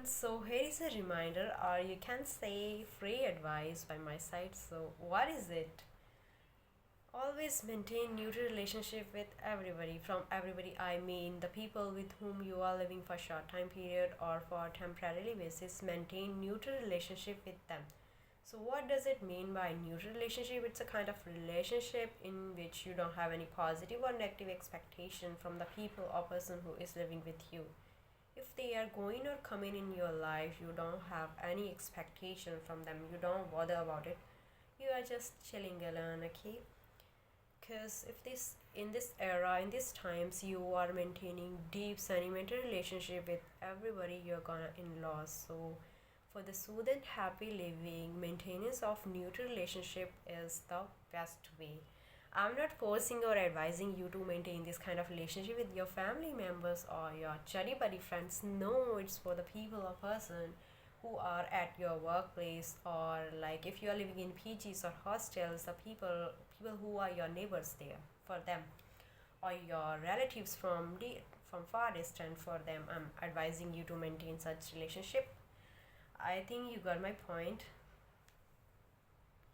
So here is a reminder, or you can say free advice by my side. So what is it? Always maintain neutral relationship with everybody. From everybody, I mean the people with whom you are living for short time period or for temporarily basis. Maintain neutral relationship with them. So what does it mean by neutral relationship? It's a kind of relationship in which you don't have any positive or negative expectation from the people or person who is living with you. If they are going or coming in your life, you don't have any expectation from them. You don't bother about it. You are just chilling alone, okay? Because if this in this era, in these times, you are maintaining deep sentimental relationship with everybody, you're gonna in loss. So for the soothe and happy living, maintenance of neutral relationship is the best way. I'm not forcing or advising you to maintain this kind of relationship with your family members or your chuddy buddy friends. No, it's for the people or person who are at your workplace, or like if you are living in PGs or hostels, the people who are your neighbors there, for them, or your relatives from far distant, for them I'm advising you to maintain such relationship. I think you got my point.